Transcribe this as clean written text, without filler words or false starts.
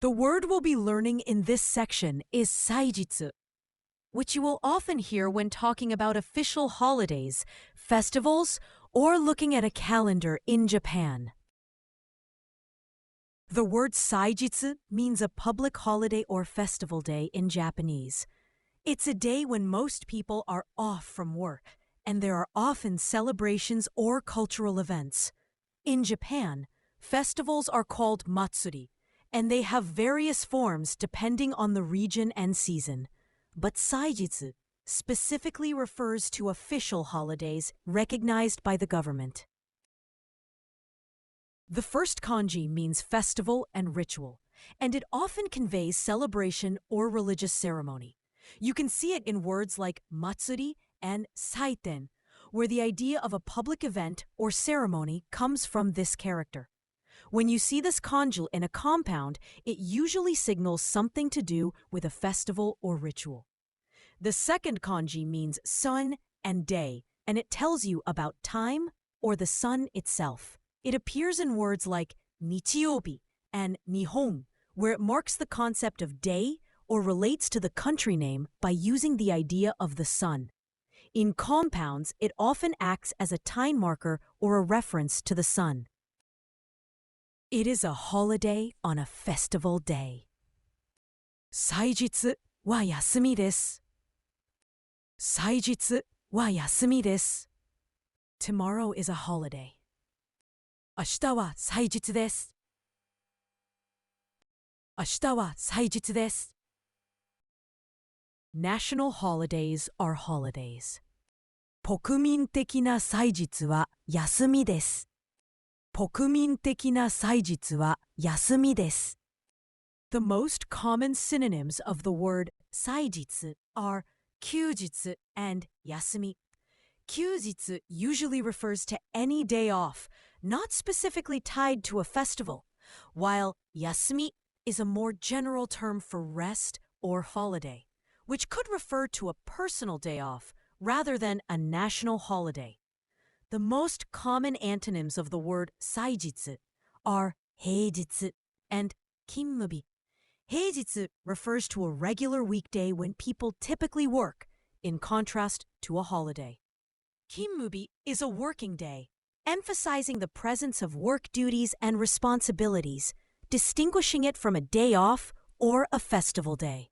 The word we'll be learning in this section is saijitsu, which you will often hear when talking about official holidays, festivals, or looking at a calendar in Japan. The word saijitsu means a public holiday or festival day in Japanese. It's a day when most people are off from work, and there are often celebrations or cultural events. In Japan, festivals are called matsuri, and they have various forms depending on the region and season. But saijitsu specifically refers to official holidays recognized by the government. The first kanji means festival and ritual, and it often conveys celebration or religious ceremony. You can see it in words like matsuri and saiten, where the idea of a public event or ceremony comes from this character. When you see this kanji in a compound, it usually signals something to do with a festival or ritual. The second kanji means sun and day, and it tells you about time or the sun itself. It appears in words like nichiyobi and nihon, where it marks the concept of day or relates to the country name by using the idea of the sun. In compounds, it often acts as a time marker or a reference to the sun. It is a holiday on a festival day. 祭日は休みです。祭日は休みです。Tomorrow is a holiday. 明日は祭日です。明日は祭日です。National holidays are holidays. 国民的な祭日は休みです。国民的な祭日は休みです。The most common synonyms of the word 祭日 are 休日 and 休み. 休日 usually refers to any day off, not specifically tied to a festival, while 休み is a more general term for rest or holiday, which could refer to a personal day off rather than a national holiday. The most common antonyms of the word 祭日 are 平日 and 勤務日. 平日 refers to a regular weekday when people typically work, in contrast to a holiday. 勤務日 is a working day, emphasizing the presence of work duties and responsibilities, distinguishing it from a day off or a festival day.